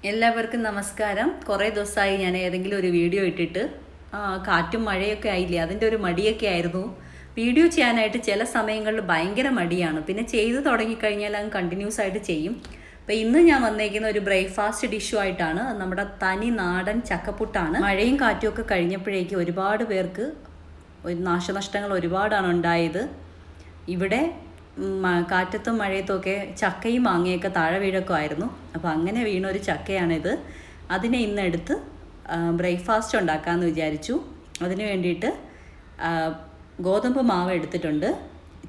എല്ലാവർക്കും നമസ്കാരം. കുറേ ദിവസമായി ഞാൻ ഏതെങ്കിലും ഒരു വീഡിയോ ഇട്ടിട്ട് കാറ്റും മഴയൊക്കെ ആയില്ലേ, അതിൻ്റെ ഒരു മടിയൊക്കെ ആയിരുന്നു. വീഡിയോ ചെയ്യാനായിട്ട് ചില സമയങ്ങളിൽ ഭയങ്കര മടിയാണ്. പിന്നെ ചെയ്ത് തുടങ്ങിക്കഴിഞ്ഞാൽ അത് കണ്ടിന്യൂസ് ആയിട്ട് ചെയ്യും. അപ്പോൾ ഇന്ന് ഞാൻ വന്നേക്കുന്ന ഒരു ബ്രേക്ക്ഫാസ്റ്റ് ഡിഷുമായിട്ടാണ്. നമ്മുടെ തനി നാടൻ ചക്കപ്പുട്ടാണ്. മഴയും കാറ്റും ഒക്കെ കഴിഞ്ഞപ്പോഴേക്കും ഒരുപാട് പേർക്ക് നാശനഷ്ടങ്ങൾ ഒരുപാടാണ് ഉണ്ടായത്. ഇവിടെ കാറ്റത്തും മഴയത്തുമൊക്കെ ചക്കയും മാങ്ങയൊക്കെ താഴെ വീഴൊക്കെ ആയിരുന്നു. അപ്പോൾ അങ്ങനെ വീണൊരു ചക്കയാണിത്. അതിനെ ഇന്നെടുത്ത് ബ്രേക്ക്ഫാസ്റ്റ് ഉണ്ടാക്കാമെന്ന് വിചാരിച്ചു. അതിന് വേണ്ടിയിട്ട് ഗോതമ്പ് മാവ് എടുത്തിട്ടുണ്ട്.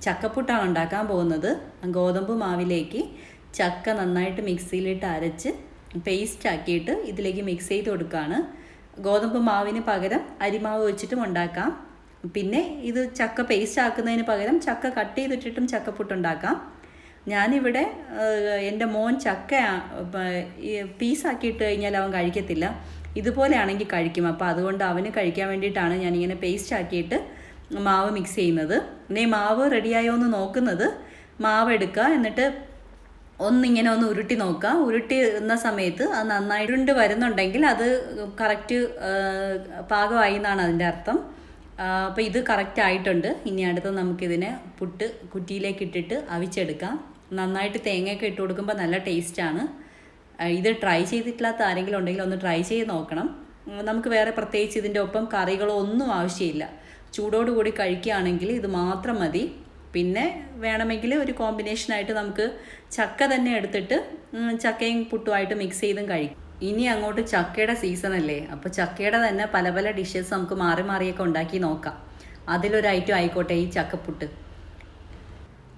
ചക്കപ്പുട്ടാണ് ഉണ്ടാക്കാൻ പോകുന്നത്. ഗോതമ്പ് മാവിലേക്ക് ചക്ക നന്നായിട്ട് മിക്സിയിലിട്ട് അരച്ച് പേസ്റ്റ് ആക്കിയിട്ട് ഇതിലേക്ക് മിക്സ് ചെയ്ത് കൊടുക്കുകയാണ്. ഗോതമ്പ് മാവിന് പകരം അരിമാവ് വെച്ചിട്ടും ഉണ്ടാക്കാം. പിന്നെ ഇത് ചക്ക പേസ്റ്റ് ആക്കുന്നതിന് പകരം ചക്ക കട്ട് ചെയ്തിട്ടിട്ടും ചക്കപ്പുട്ടുണ്ടാക്കാം. ഞാനിവിടെ എൻ്റെ മോൻ ചക്ക പീസാക്കിയിട്ട് കഴിഞ്ഞാൽ അവൻ കഴിക്കത്തില്ല. ഇതുപോലെയാണെങ്കിൽ കഴിക്കും. അപ്പോൾ അതുകൊണ്ട് അവന് കഴിക്കാൻ വേണ്ടിയിട്ടാണ് ഞാനിങ്ങനെ പേസ്റ്റ് ആക്കിയിട്ട് മാവ് മിക്സ് ചെയ്യുന്നത്. പിന്നെ മാവ് റെഡിയായോ എന്ന് നോക്കുന്നത്. മാവ് എടുക്കുക, എന്നിട്ട് ഒന്നിങ്ങനെ ഒന്ന് ഉരുട്ടി നോക്കുക. ഉരുട്ടിയുന്ന സമയത്ത് അത് നന്നായി ഉരുണ്ട് വരുന്നുണ്ടെങ്കിൽ അത് കറക്റ്റ് പാകമായി എന്നാണ് അതിൻ്റെ അർത്ഥം. അപ്പോൾ ഇത് കറക്റ്റ് ആയിട്ടുണ്ട്. ഇനി അടുത്ത് നമുക്കിതിനെ പുട്ട് കുറ്റിയിലേക്ക് ഇട്ടിട്ട് അവിച്ചെടുക്കാം. നന്നായിട്ട് തേങ്ങയൊക്കെ ഇട്ട് കൊടുക്കുമ്പോൾ നല്ല ടേസ്റ്റാണ്. ഇത് ട്രൈ ചെയ്തിട്ടില്ലാത്ത ആരെങ്കിലും ഉണ്ടെങ്കിൽ ഒന്ന് ട്രൈ ചെയ്ത് നോക്കണം. നമുക്ക് വേറെ പ്രത്യേകിച്ച് ഇതിൻ്റെ ഒപ്പം കറികളോ ഒന്നും ആവശ്യമില്ല. ചൂടോടുകൂടി കഴിക്കുകയാണെങ്കിൽ ഇത് മാത്രം മതി. പിന്നെ വേണമെങ്കിൽ ഒരു കോമ്പിനേഷനായിട്ട് നമുക്ക് ചക്ക തന്നെ എടുത്തിട്ട് ചക്കയും പുട്ടുമായിട്ട് മിക്സ് ചെയ്തും കഴിക്കും. ഇനി അങ്ങോട്ട് ചക്കയുടെ സീസണല്ലേ, അപ്പോൾ ചക്കയുടെ തന്നെ പല പല ഡിഷസ് നമുക്ക് മാറി മാറിയൊക്കെ ഉണ്ടാക്കി നോക്കാം. അതിലൊരു ഐറ്റം ആയിക്കോട്ടെ ഈ ചക്കപ്പുട്ട്.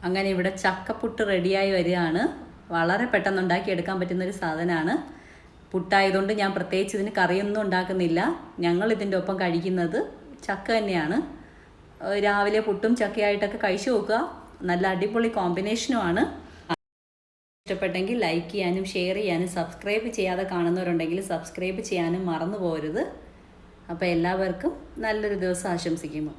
അങ്ങനെ ഇവിടെ ചക്കപ്പുട്ട് റെഡിയായി വരികയാണ്. വളരെ പെട്ടെന്ന് ഉണ്ടാക്കിയെടുക്കാൻ പറ്റുന്നൊരു സാധനമാണ്. പുട്ടായതുകൊണ്ട് ഞാൻ പ്രത്യേകിച്ച് ഇതിന് കറിയൊന്നും ഉണ്ടാക്കുന്നില്ല. ഞങ്ങൾ ഇതിൻ്റെ ഒപ്പം കഴിക്കുന്നത് ചക്ക തന്നെയാണ്. രാവിലെ പുട്ടും ചക്കയായിട്ടൊക്കെ കഴിച്ചു നോക്കുക. നല്ല അടിപൊളി കോമ്പിനേഷനുമാണ്. ഇഷ്ടപ്പെട്ടെങ്കിൽ ലൈക്ക് ചെയ്യാനും ഷെയർ ചെയ്യാനും സബ്സ്ക്രൈബ് ചെയ്യാതെ കാണുന്നവരുണ്ടെങ്കിൽ സബ്സ്ക്രൈബ് ചെയ്യാനും മറന്നു പോകരുത്. അപ്പോൾ എല്ലാവർക്കും നല്ലൊരു ദിവസം ആശംസിക്കുന്നു.